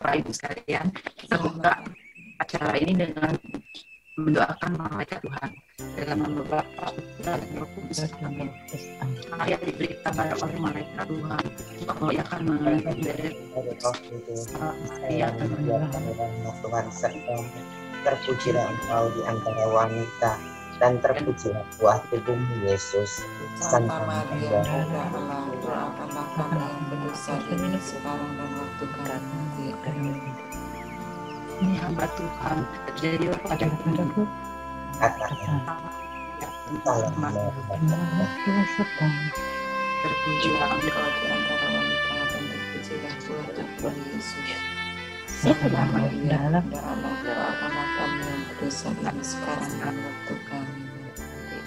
Bapak Ibu sekalian, kita buka acara ini dengan mendoakan malaikat Tuhan dalam nama Bapa dan Roh Kudus. Amin. Ayat diberi kepada oleh malaikat Tuhan untuk memuliakan malaikat dari Tuhan serta terpujilah Engkau di antara wanita dan terpujilah buah tubuhmu Yesus. Santa Maria, Bunda Allah, doakanlah kami yang berdosa ini sekarang dan waktu kami mati. Ini hamba Tuhan, terjadilah pada padaku Katakan, terpujilah Engkau di antara wanita dan terpujilah buah tubuh Yesus. Santa Maria, Bunda Allah, doakanlah kami yang berdosa ini sekarang dan waktu kami mati.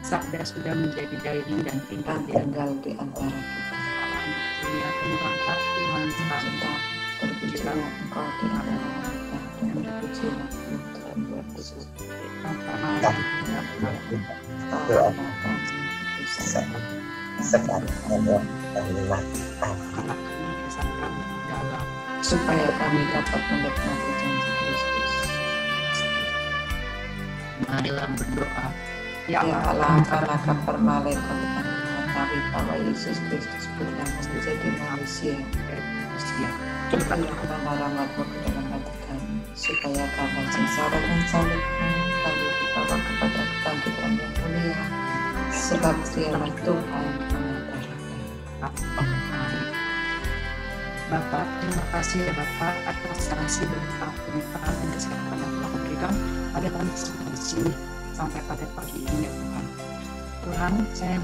Sabda sudah menjadi daging dan tinggal di antara kita. Dia Tuhan Cinta, terpujilah Engkau di antara wanita dan terpujilah Tuhan Yesus. sekarang dan supaya kami dapat menikmati janji Kristus. Marilah berdoa. Ya Allah, karena kabar malaikat kami mengetahui bahwa Yesus Kristus pernah menjadi manusia. Karena rahmat-Mu ke dalam hati kami, supaya kabar sengsara dan salib-Mu kami dibawa kepada kebangkitan yang mulia, sebab Dialah Tuhan pengantara kami. Bapak, terima kasih ya Bapak atas kasih berkat pernikahan dan kesehatan yang telah memberikan pada kami semua di sini sampai pada pagi ini ya Tuhan. Tuhan, saya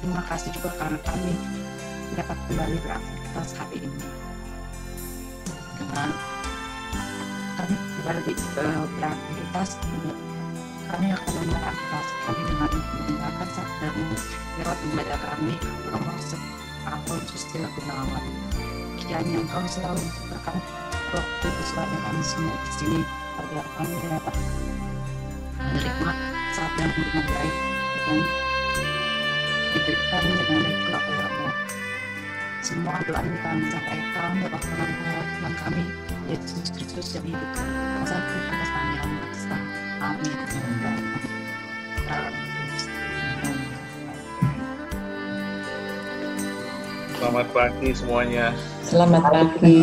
terima kasih juga karena kami dapat kembali beraktivitas hari ini. Dengan kami kembali beraktivitas, kami akan beraktivitas kami dengan menggunakan sabda-Mu lewat ibadah kami nomor 10 Susila Gunawan. Kiranya Engkau selalu menciptakan Roh Kudus pada kami semua di sini agar kami dapat menerima sabda dengan baik dan diberikan dengan baik oleh-Mu. Semua doa ini kami sampaikan dalam nama Tuhan kami Yesus Kristus yang hidup kuasa Tuhan yang Maha. Amin. Selamat pagi semuanya. Selamat pagi.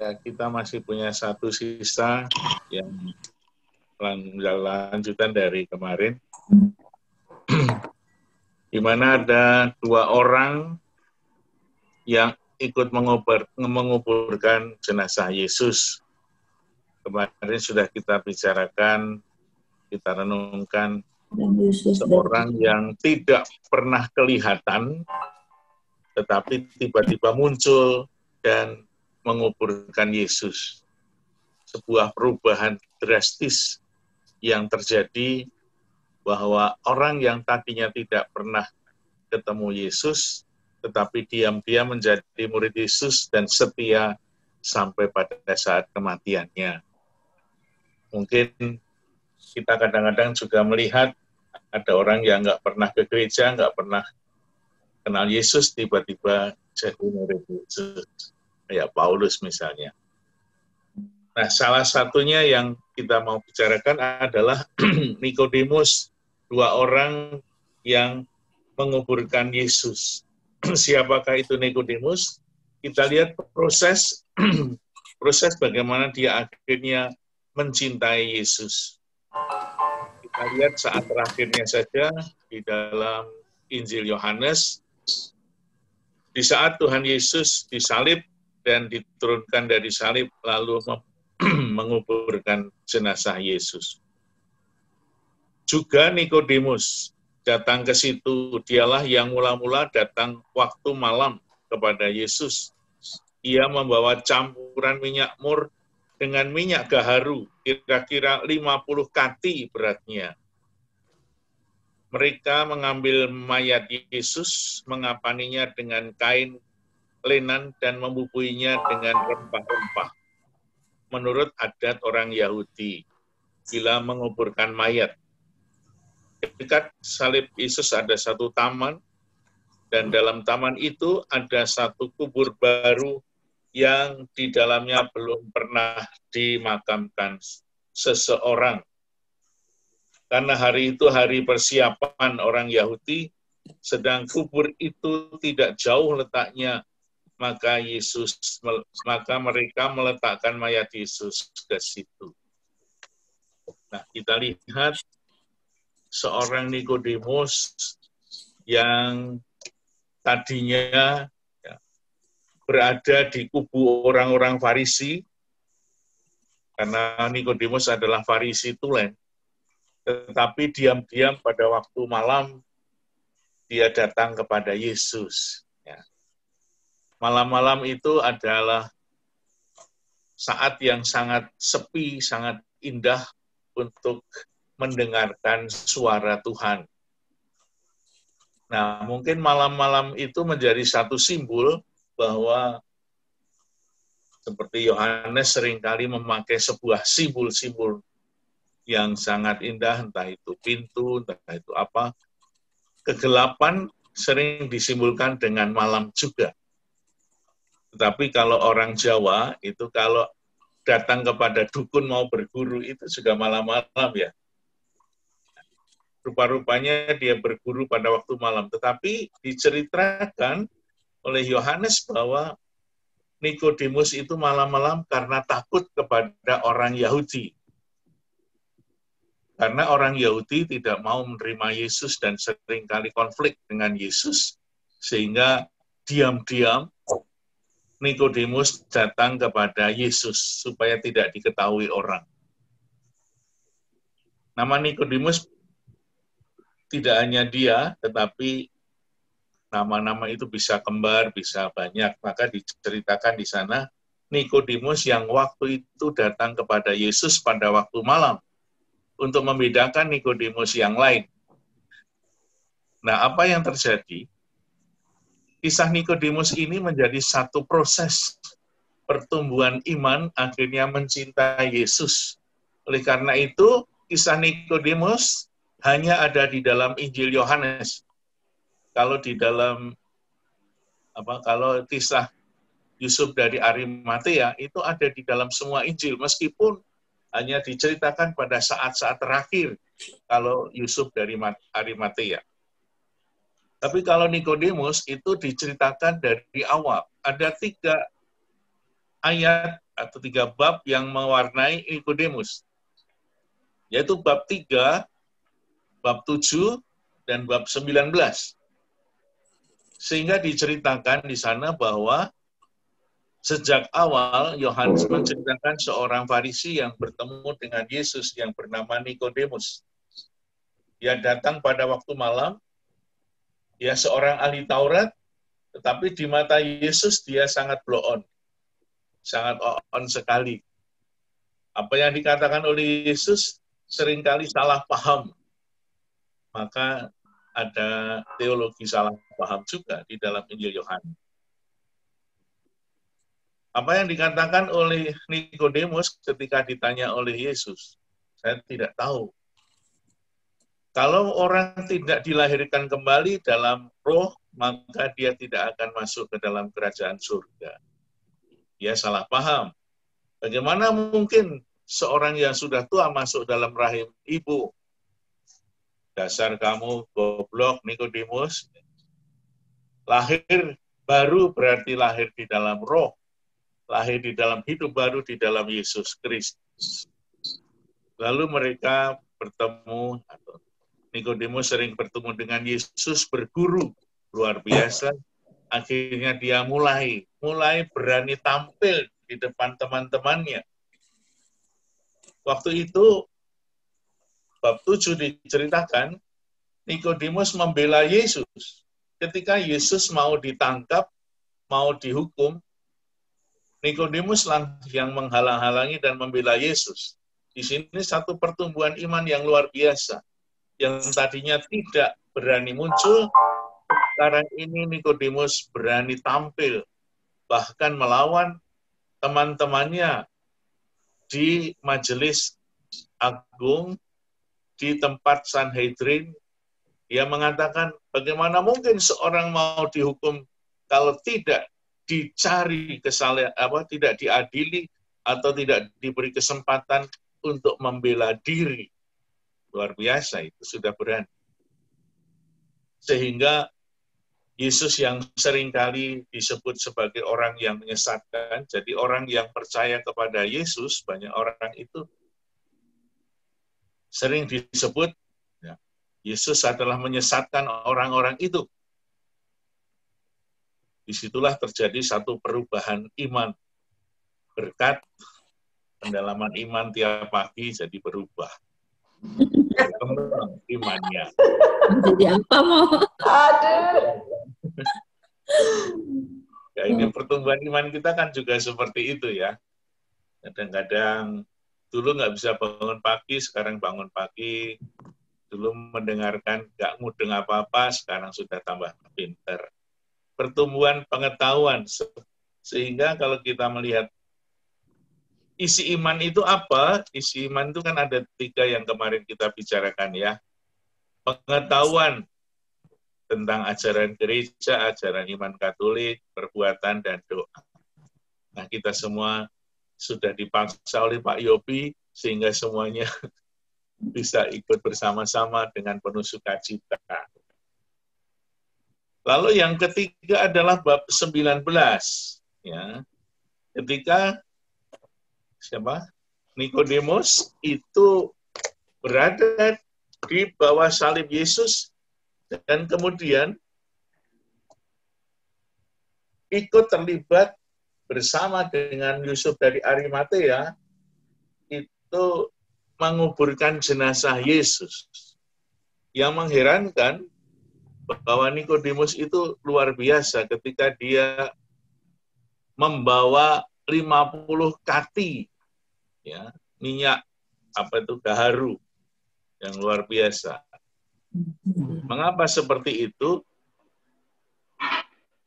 Ya, kita masih punya satu sisa yang lanjutan dari kemarin, di mana ada 2 orang yang ikut menguburkan jenazah Yesus. Kemarin sudah kita bicarakan, kita renungkan seorang yang tidak pernah kelihatan, tetapi tiba-tiba muncul dan menguburkan Yesus. Sebuah perubahan drastis yang terjadi bahwa orang yang tadinya tidak pernah ketemu Yesus, tetapi diam-diam menjadi murid Yesus dan setia sampai pada saat kematiannya. Mungkin kita kadang-kadang juga melihat ada orang yang nggak pernah ke gereja, nggak pernah kenal Yesus, tiba-tiba jadi murid Yesus, kayak Paulus misalnya. Nah, salah satunya yang kita mau bicarakan adalah Nikodemus, 2 orang yang menguburkan Yesus. Siapakah itu Nikodemus? Kita lihat proses bagaimana dia akhirnya mencintai Yesus. Kita lihat saat terakhirnya saja di dalam Injil Yohanes, di saat Tuhan Yesus disalib dan diturunkan dari salib lalu menguburkan jenazah Yesus. Juga Nikodemus datang ke situ, dialah yang mula-mula datang waktu malam kepada Yesus. Ia membawa campuran minyak mur dengan minyak gaharu, kira-kira 50 kati beratnya. Mereka mengambil mayat Yesus, mengapaninya dengan kain lenan dan membubuinya dengan rempah-rempah. Menurut adat orang Yahudi, bila menguburkan mayat, dekat salib Yesus ada satu taman, dan dalam taman itu ada satu kubur baru yang di dalamnya belum pernah dimakamkan seseorang. Karena hari itu hari persiapan orang Yahudi, sedang kubur itu tidak jauh letaknya, maka mereka meletakkan mayat Yesus ke situ. Nah, kita lihat seorang Nikodemus yang tadinya berada di kubu orang-orang Farisi, karena Nikodemus adalah Farisi tulen, tetapi diam-diam pada waktu malam dia datang kepada Yesus. Malam-malam itu adalah saat yang sangat sepi, sangat indah untuk mendengarkan suara Tuhan. Nah, mungkin malam-malam itu menjadi satu simbol bahwa seperti Yohanes seringkali memakai sebuah simbol-simbol yang sangat indah, entah itu pintu, entah itu apa. Kegelapan sering disimbolkan dengan malam juga. Tetapi kalau orang Jawa, itu kalau datang kepada dukun mau berguru, itu juga malam-malam ya. Rupa-rupanya dia berguru pada waktu malam. Tetapi diceritakan oleh Yohanes bahwa Nikodemus itu malam-malam karena takut kepada orang Yahudi. Karena orang Yahudi tidak mau menerima Yesus dan seringkali konflik dengan Yesus, sehingga diam-diam Nikodemus datang kepada Yesus supaya tidak diketahui orang. Nama Nikodemus tidak hanya dia, tetapi nama-nama itu bisa kembar, bisa banyak. Maka diceritakan di sana, Nikodemus yang waktu itu datang kepada Yesus pada waktu malam, untuk membedakan Nikodemus yang lain. Nah, apa yang terjadi? Kisah Nikodemus ini menjadi satu proses pertumbuhan iman, akhirnya mencintai Yesus. Oleh karena itu, kisah Nikodemus hanya ada di dalam Injil Yohanes. Kalau di dalam kalau kisah Yusuf dari Arimatea itu ada di dalam semua Injil, meskipun hanya diceritakan pada saat-saat terakhir kalau Yusuf dari Arimatea. Tapi kalau Nikodemus itu diceritakan dari awal. Ada 3 ayat atau 3 bab yang mewarnai Nikodemus. Yaitu bab 3, bab 7, dan bab 19. Sehingga diceritakan di sana bahwa sejak awal Yohanes menceritakan seorang Farisi yang bertemu dengan Yesus yang bernama Nikodemus. Dia datang pada waktu malam, dia seorang ahli Taurat, tetapi di mata Yesus dia sangat blow on. Sangat on sekali. Apa yang dikatakan oleh Yesus seringkali salah paham. Maka ada teologi salah paham juga di dalam Injil Yohanes. Apa yang dikatakan oleh Nikodemus ketika ditanya oleh Yesus? Saya tidak tahu. Kalau orang tidak dilahirkan kembali dalam roh, maka dia tidak akan masuk ke dalam kerajaan surga. Dia salah paham. Bagaimana mungkin seorang yang sudah tua masuk dalam rahim ibu? Dasar kamu goblok, Nikodemus. Lahir baru berarti lahir di dalam roh. Lahir di dalam hidup baru di dalam Yesus Kristus. Lalu mereka bertemu, atau Nikodemus sering bertemu dengan Yesus, berguru luar biasa. Akhirnya dia mulai berani tampil di depan teman-temannya. Waktu itu bab 7 diceritakan, Nikodemus membela Yesus. Ketika Yesus mau ditangkap, mau dihukum, Nikodemus lah yang menghalang-halangi dan membela Yesus. Di sini satu pertumbuhan iman yang luar biasa. Yang tadinya tidak berani muncul, sekarang ini Nikodemus berani tampil, bahkan melawan teman-temannya di majelis agung, di tempat Sanhedrin. Dia mengatakan, bagaimana mungkin seorang mau dihukum kalau tidak dicari kesalahan, tidak diadili atau tidak diberi kesempatan untuk membela diri. Luar biasa, itu sudah berani. Sehingga Yesus yang seringkali disebut sebagai orang yang menyesatkan, jadi orang yang percaya kepada Yesus, banyak orang itu sering disebut, ya, Yesus adalah menyesatkan orang-orang itu. Disitulah terjadi satu perubahan iman. Berkat pendalaman iman tiap pagi jadi berubah. Berkembang imannya. Jadi apa mau? Aduh. Ya, ini pertumbuhan iman kita kan juga seperti itu ya. Kadang-kadang dulu nggak bisa bangun pagi, sekarang bangun pagi. Dulu mendengarkan nggak mudeng apa-apa, sekarang sudah tambah pinter. Pertumbuhan pengetahuan. Sehingga kalau kita melihat isi iman itu apa? Isi iman itu kan ada 3 yang kemarin kita bicarakan ya. Pengetahuan tentang ajaran gereja, ajaran iman Katolik, perbuatan, dan doa. Nah, kita semua sudah dipaksa oleh Pak Yopi, sehingga semuanya bisa ikut bersama-sama dengan penuh sukacita. Lalu yang ketiga adalah bab 19. Ya. Ketika Nikodemus itu berada di bawah salib Yesus dan kemudian ikut terlibat bersama dengan Yusuf dari Arimatea itu menguburkan jenazah Yesus. Yang mengherankan bahwa Nikodemus itu luar biasa ketika dia membawa 50 kati ya, minyak gaharu yang luar biasa. Mengapa seperti itu?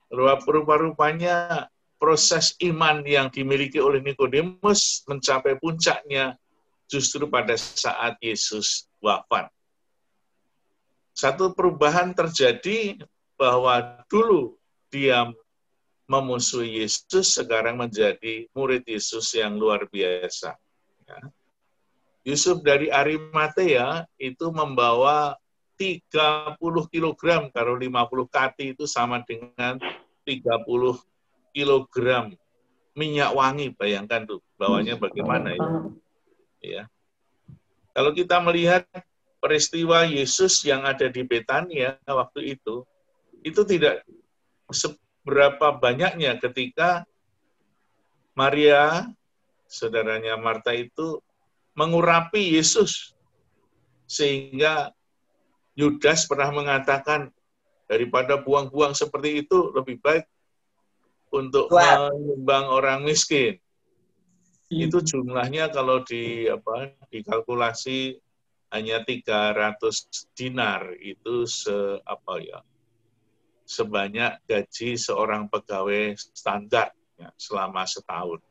Rupa-rupanya proses iman yang dimiliki oleh Nikodemus mencapai puncaknya justru pada saat Yesus wafat. Satu perubahan terjadi bahwa dulu dia memusuhi Yesus, sekarang menjadi murid Yesus yang luar biasa. Ya. Yusuf dari Arimatea itu membawa 30 kilogram, kalau 50 kati itu sama dengan 30 kilogram minyak wangi, bayangkan tuh, bawahnya bagaimana ya. Ya. Kalau kita melihat peristiwa Yesus yang ada di Betania waktu itu tidak seberapa banyaknya ketika Maria, saudaranya Marta itu mengurapi Yesus. Sehingga Yudas pernah mengatakan, daripada buang-buang seperti itu, lebih baik untuk menyumbang orang miskin. Itu jumlahnya kalau dikalkulasi hanya 300 dinar, itu sebanyak gaji seorang pegawai standar ya, selama setahun.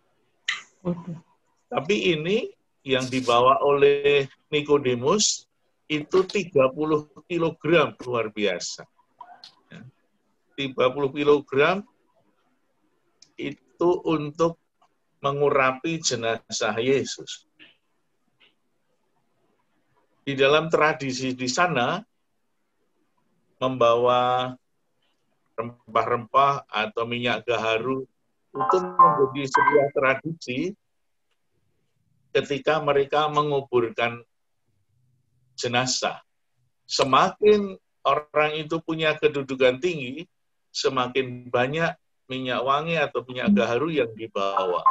Tapi ini yang dibawa oleh Nikodemus itu 30 kilogram, luar biasa. Ya. 30 kilogram itu untuk mengurapi jenazah Yesus. Di dalam tradisi di sana, membawa rempah-rempah atau minyak gaharu itu menjadi sebuah tradisi ketika mereka menguburkan jenazah. Semakin orang itu punya kedudukan tinggi, semakin banyak minyak wangi atau minyak gaharu yang dibawa.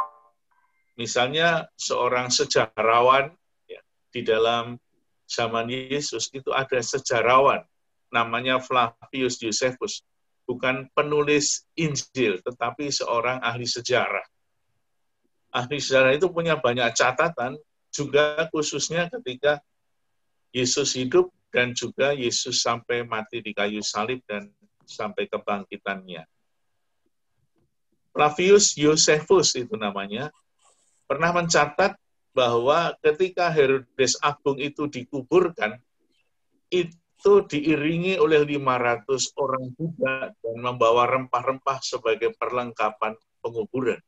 Misalnya seorang sejarawan ya, di dalam zaman Yesus itu ada sejarawan namanya Flavius Josephus, bukan penulis Injil tetapi seorang ahli sejarah. Ahli sejarah itu punya banyak catatan juga khususnya ketika Yesus hidup dan juga Yesus sampai mati di kayu salib dan sampai kebangkitannya. Flavius Josephus itu namanya, pernah mencatat bahwa ketika Herodes Agung itu dikuburkan, itu itu diiringi oleh 500 orang budak dan membawa rempah-rempah sebagai perlengkapan penguburan.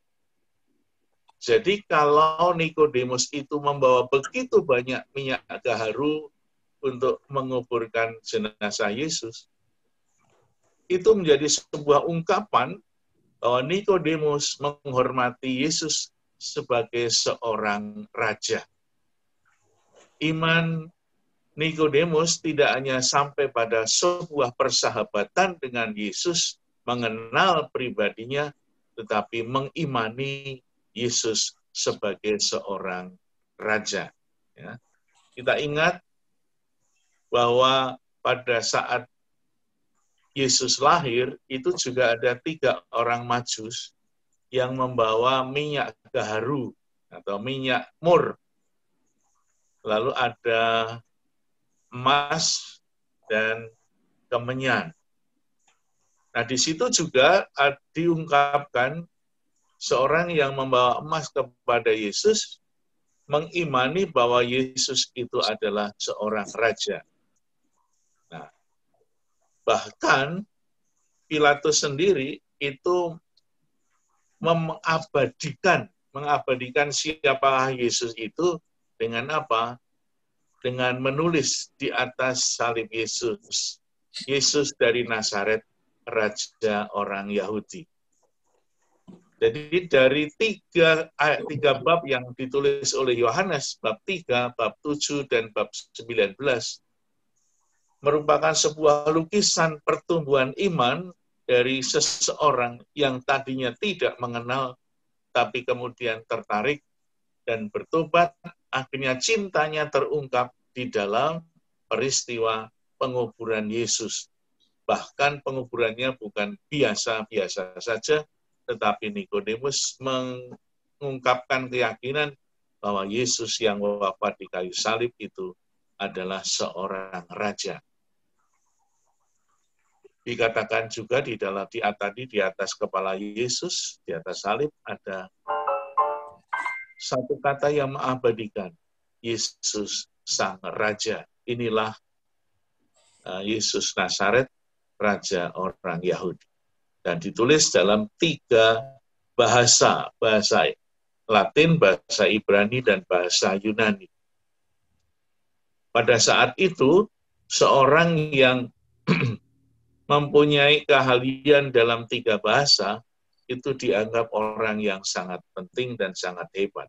Jadi kalau Nikodemus itu membawa begitu banyak minyak gaharu untuk menguburkan jenazah Yesus, itu menjadi sebuah ungkapan bahwa Nikodemus menghormati Yesus sebagai seorang raja. Iman Nikodemus tidak hanya sampai pada sebuah persahabatan dengan Yesus, mengenal pribadinya, tetapi mengimani Yesus sebagai seorang raja. Ya. Kita ingat bahwa pada saat Yesus lahir, itu juga ada 3 orang Majus yang membawa minyak gaharu atau minyak mur. Lalu ada emas dan kemenyan. Nah, di situ juga diungkapkan seorang yang membawa emas kepada Yesus mengimani bahwa Yesus itu adalah seorang raja. Nah, bahkan Pilatus sendiri itu mengabadikan siapa Yesus itu dengan apa? Dengan menulis di atas salib Yesus, Yesus dari Nazaret, Raja orang Yahudi. Jadi dari 3 bab yang ditulis oleh Yohanes, bab 3, bab 7, dan bab 19, merupakan sebuah lukisan pertumbuhan iman dari seseorang yang tadinya tidak mengenal, tapi kemudian tertarik dan bertobat, akhirnya cintanya terungkap di dalam peristiwa penguburan Yesus. Bahkan penguburannya bukan biasa-biasa saja, tetapi Nikodemus mengungkapkan keyakinan bahwa Yesus yang wafat di kayu salib itu adalah seorang raja. Dikatakan juga di atas kepala Yesus, di atas salib ada satu kata yang mengabadikan, Yesus Sang Raja. Inilah Yesus Nazaret, Raja orang Yahudi. Dan ditulis dalam 3 bahasa Latin, bahasa Ibrani, dan bahasa Yunani. Pada saat itu, seorang yang mempunyai keahlian dalam 3 bahasa, itu dianggap orang yang sangat penting dan sangat hebat.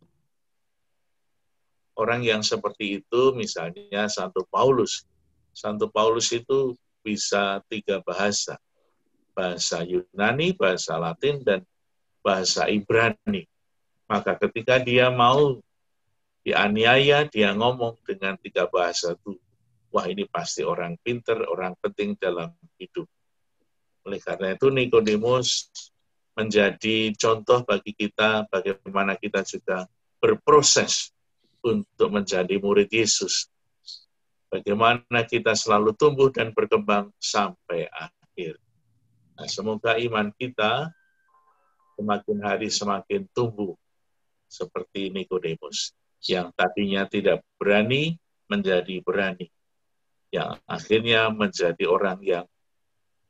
Orang yang seperti itu, misalnya Santo Paulus. Santo Paulus itu bisa 3 bahasa. Bahasa Yunani, bahasa Latin, dan bahasa Ibrani. Maka ketika dia mau dianiaya, dia ngomong dengan 3 bahasa itu. Wah, ini pasti orang pinter, orang penting dalam hidup. Oleh karena itu, Nikodemus menjadi contoh bagi kita bagaimana kita juga berproses untuk menjadi murid Yesus. Bagaimana kita selalu tumbuh dan berkembang sampai akhir. Nah, semoga iman kita semakin hari semakin tumbuh seperti Nikodemus, yang tadinya tidak berani menjadi berani, yang akhirnya menjadi orang yang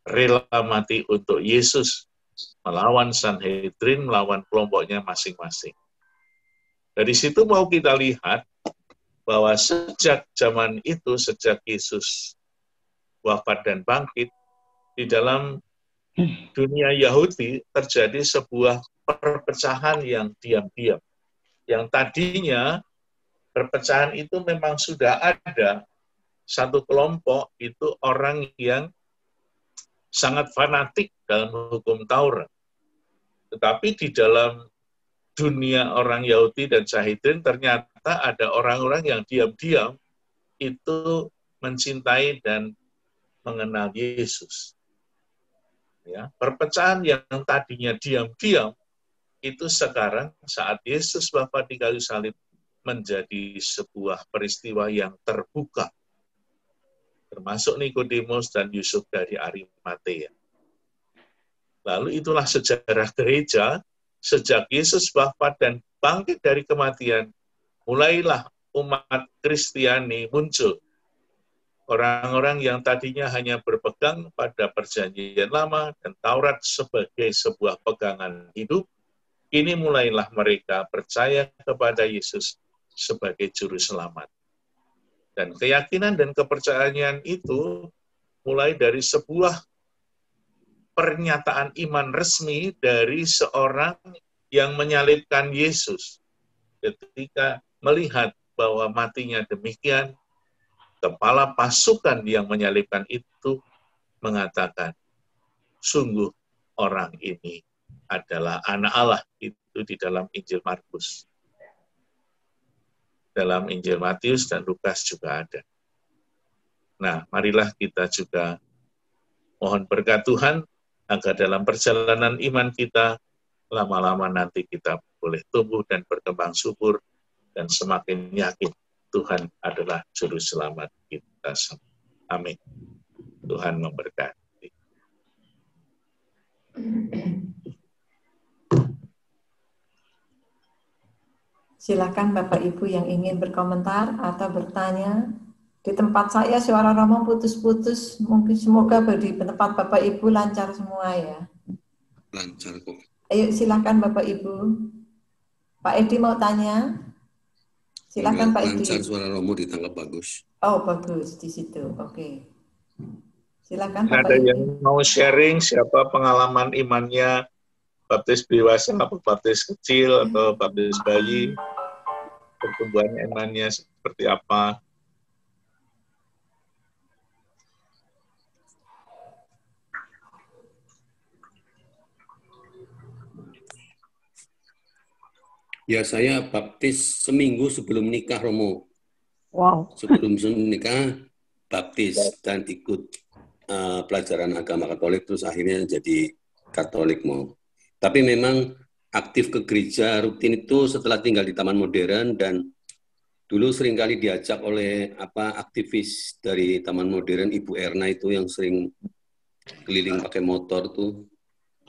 rela mati untuk Yesus, melawan Sanhedrin, melawan kelompoknya masing-masing. Dari situ mau kita lihat bahwa sejak zaman itu, sejak Yesus wafat dan bangkit, di dalam dunia Yahudi terjadi sebuah perpecahan yang diam-diam. Yang tadinya perpecahan itu memang sudah ada. Satu kelompok itu orang yang sangat fanatik dalam hukum Taurat. Tetapi di dalam dunia orang Yahudi dan Sanhedrin ternyata ada orang-orang yang diam-diam itu mencintai dan mengenal Yesus. Ya, perpecahan yang tadinya diam-diam itu sekarang saat Yesus wafat di kayu salib menjadi sebuah peristiwa yang terbuka. Termasuk Nikodemus dan Yusuf dari Arimatea. Lalu itulah sejarah gereja, sejak Yesus wafat dan bangkit dari kematian, mulailah umat Kristiani muncul. Orang-orang yang tadinya hanya berpegang pada perjanjian lama dan Taurat sebagai sebuah pegangan hidup, kini mulailah mereka percaya kepada Yesus sebagai juru selamat. Dan keyakinan dan kepercayaan itu mulai dari sebuah pernyataan iman resmi dari seorang yang menyalibkan Yesus. Ketika melihat bahwa matinya demikian, kepala pasukan yang menyalibkan itu mengatakan, sungguh orang ini adalah anak Allah. Itu di dalam Injil Markus. Dalam Injil Matius dan Lukas juga ada. Nah, marilah kita juga mohon berkat Tuhan, agar dalam perjalanan iman kita, lama-lama nanti kita boleh tumbuh dan berkembang subur, dan semakin yakin Tuhan adalah Juru Selamat kita semua. Amin. Tuhan memberkati. Silakan Bapak Ibu yang ingin berkomentar atau bertanya. Di tempat saya suara Romo putus-putus. Mungkin semoga di tempat Bapak Ibu lancar semua ya. Lancar kok. Ayo silakan Bapak Ibu. Pak Edi mau tanya? Silakan Pak Edi. Lancar, suara Romo ditangkap bagus. Oh bagus di situ. Oke. Silakan Bapak Ada Ibu. yang mau sharing siapa pengalaman imannya baptis dewasa, baptis kecil atau baptis bayi, pertumbuhan imannya seperti apa? Ya, saya baptis seminggu sebelum nikah, Romo. Wow. Sebelum nikah, baptis dan ikut pelajaran agama Katolik, terus akhirnya jadi Katolik mau. Tapi memang aktif ke gereja rutin itu setelah tinggal di Taman Modern, dan dulu seringkali diajak oleh aktivis dari Taman Modern, Ibu Erna itu yang sering keliling pakai motor tuh,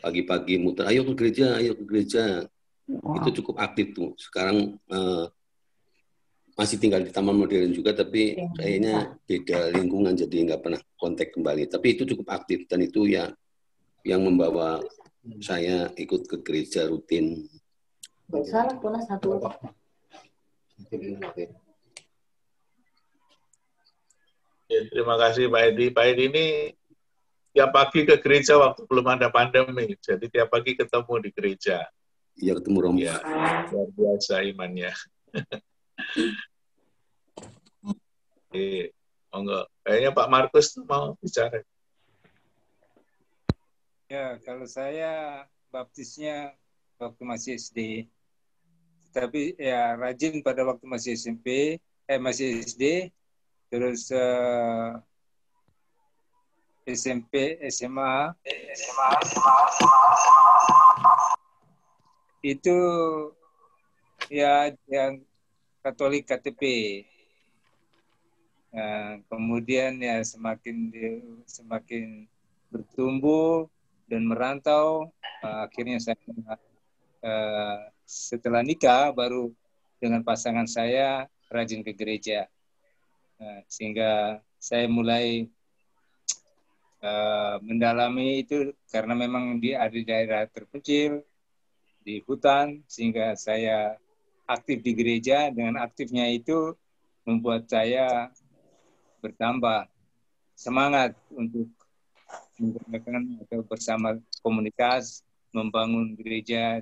pagi-pagi muter, ayo ke gereja, ayo ke gereja. Wow. Itu cukup aktif tuh. Sekarang masih tinggal di Taman Modern juga, tapi kayaknya beda lingkungan, jadi nggak pernah kontak kembali. Tapi itu cukup aktif, dan itu ya yang membawa saya ikut ke gereja rutin. Salah pula satu. Ya, terima kasih Pak Edi. Pak Edi ini tiap pagi ke gereja waktu belum ada pandemi, jadi tiap pagi ketemu di gereja. Iya, ketemu Romo. Ya, luar biasa imannya. Enggak. Kayaknya Pak Markus tuh mau bicara. Ya, kalau saya baptisnya waktu masih SD, tapi ya rajin pada waktu masih SMP, masih SD, terus SMP, SMA, itu ya yang Katolik KTP. Nah, kemudian ya semakin bertumbuh dan merantau, akhirnya saya setelah nikah baru dengan pasangan saya rajin ke gereja, sehingga saya mulai mendalami itu karena memang ada di daerah terpencil di hutan, sehingga saya aktif di gereja. Dengan aktifnya itu membuat saya bertambah semangat untuk menggerakkan atau bersama komunitas membangun gereja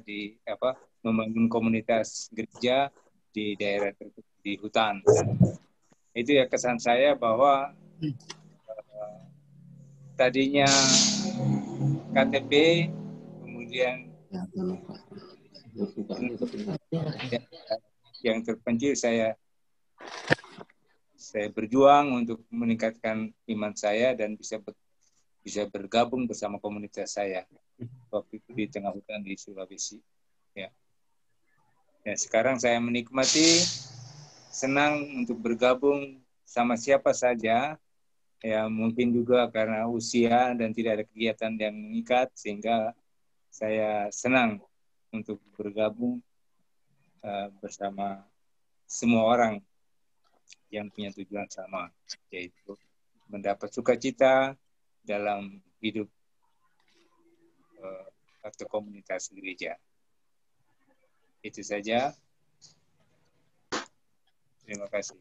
membangun komunitas gereja di daerah di hutan. Itu ya kesan saya bahwa tadinya KTP, kemudian yang terpencil saya berjuang untuk meningkatkan iman saya dan bisa bergabung bersama komunitas saya waktu itu di tengah hutan di Sulawesi. Ya. Sekarang saya menikmati, senang untuk bergabung sama siapa saja. Ya, mungkin juga karena usia dan tidak ada kegiatan yang mengikat, sehingga saya senang untuk bergabung bersama semua orang yang punya tujuan sama, yaitu mendapat sukacita dalam hidup atau komunitas gereja. Itu saja. Terima kasih.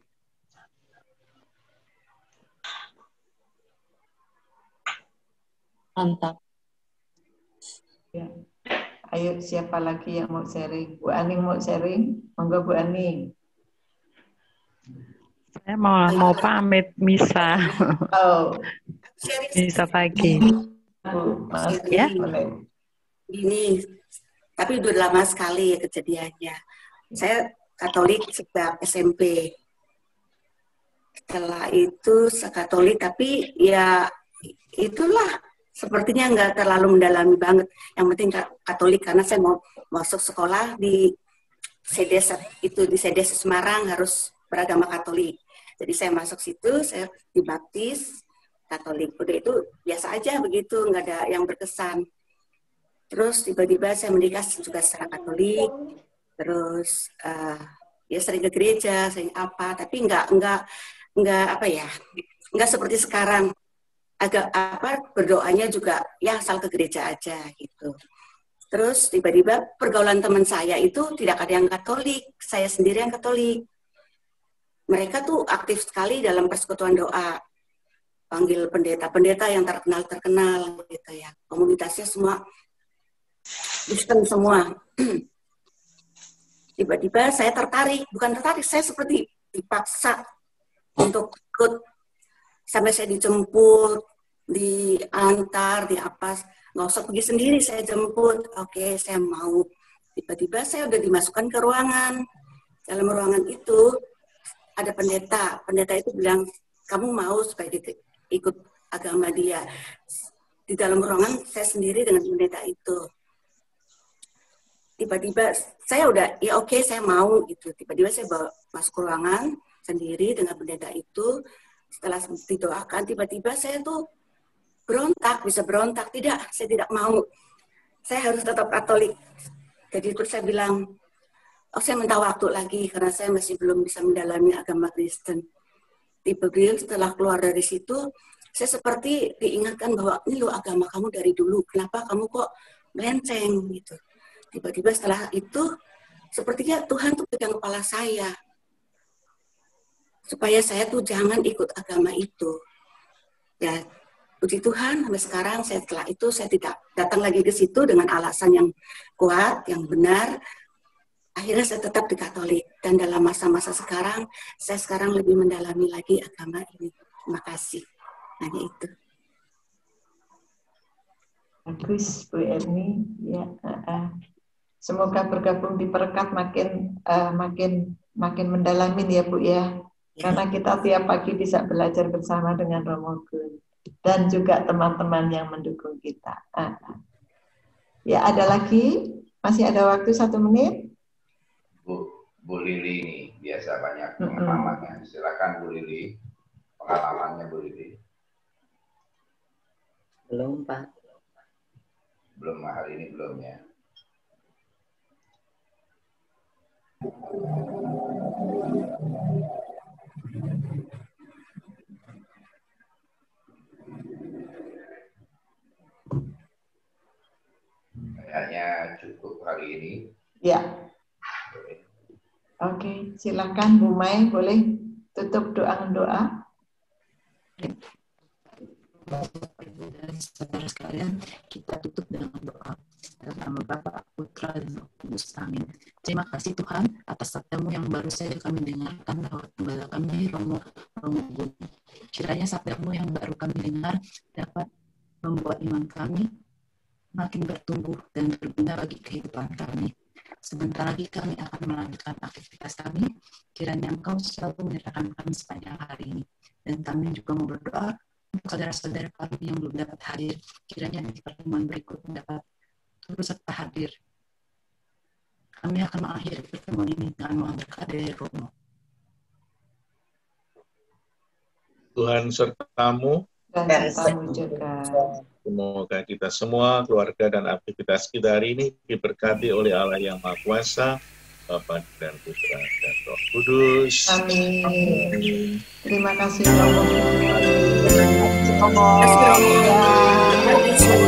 Mantap. Ya. Ayo, siapa lagi yang mau sharing? Bu Aning mau sharing? Monggo Bu Aning. Saya mau pamit misa. Oh, Misa pagi. Bu, Mas Ya. boleh. Ini, tapi udah lama sekali ya kejadiannya. Saya Katolik sejak SMP. Setelah itu Katolik, tapi ya itulah sepertinya nggak terlalu mendalami banget. Yang penting Katolik karena saya mau masuk sekolah di CDS itu di CDS Semarang harus beragama Katolik. Jadi saya masuk situ, saya dibaptis Katolik. Udah itu biasa aja begitu, nggak ada yang berkesan. Terus tiba-tiba saya menikah juga secara Katolik. Terus ya sering ke gereja, sering apa, tapi nggak apa ya, nggak seperti sekarang. Agak berdoanya juga ya asal ke gereja aja gitu. Terus tiba-tiba pergaulan teman saya itu tidak ada yang Katolik, saya sendiri yang Katolik. Mereka tuh aktif sekali dalam persekutuan doa, panggil pendeta-pendeta yang terkenal gitu ya. Komunitasnya semua Kristen semua. Tiba-tiba saya tertarik, bukan tertarik, saya seperti dipaksa untuk ikut. Sampai saya dijemput, diantar, di apa, nggak usah pergi sendiri, saya jemput. Oke, saya mau. Tiba-tiba saya udah dimasukkan ke ruangan. Dalam ruangan itu ada pendeta. Pendeta itu bilang, kamu mau supaya ikut agama dia. Di dalam ruangan saya sendiri dengan pendeta itu. Tiba-tiba saya udah, ya oke, saya mau gitu. Tiba-tiba saya bawa masuk ke ruangan sendiri dengan pendeta itu. Setelah didoakan, tiba-tiba saya tuh bisa berontak. Tidak, saya tidak mau. Saya harus tetap Katolik. Jadi terus saya bilang, saya minta waktu lagi karena saya masih belum bisa mendalami agama Kristen. Tiba-tiba setelah keluar dari situ, saya seperti diingatkan bahwa ini loh agama kamu dari dulu. Kenapa kamu kok melenceng gitu. Tiba-tiba setelah itu, sepertinya Tuhan tuh pegang kepala saya. Supaya saya tuh jangan ikut agama itu. Ya, puji Tuhan, sampai sekarang setelah itu saya tidak datang lagi ke situ dengan alasan yang kuat, yang benar. Akhirnya saya tetap di Katolik. Dan dalam masa-masa sekarang, saya sekarang lebih mendalami lagi agama ini. Terima kasih. Hanya itu. Bagus, Bu Erni. Ya, semoga bergabung di Perekat makin mendalamin ya Bu ya. Karena kita tiap pagi bisa belajar bersama dengan Romo Gun dan juga teman-teman yang mendukung kita. Ya, ada lagi? Masih ada waktu 1 menit? Bu Lili ini biasa banyak pengalamannya. Silakan Bu Lili, pengalamannya Bu Lili. Belum, Pak. Belum, hari ini belum ya. Kayaknya cukup hari ini. Ya. Oke, silakan Bu Mai, boleh tutup doa. Saudara sekalian, kita tutup dengan doa. Dalam nama Bapa, Putra, dan Roh Kudus. Amin. Terima kasih Tuhan atas sabdamu yang baru saja kami dengarkan lewat gembala kami, Romo Gun. Kiranya sabdamu yang baru kami dengar dapat membuat iman kami makin bertumbuh dan berguna bagi kehidupan kami. Sebentar lagi kami akan melanjutkan aktivitas kami. Kiranya Engkau selalu menyertakan kami sepanjang hari ini. Dan kami juga mau berdoa untuk saudara-saudara kami yang belum dapat hadir. Kiranya di pertemuan berikutnya dapat turut serta hadir. Kami akan mengakhiri pertemuan ini dengan mohon berkat dari Romo. Tuhan sertamu. Dan sertamu juga. Semoga kita semua, keluarga dan aktivitas kita hari ini diberkati oleh Allah yang Maha Kuasa, Bapa dan Putra dan Roh Kudus. Amin. Terima kasih Romo. Terima kasih, Romo.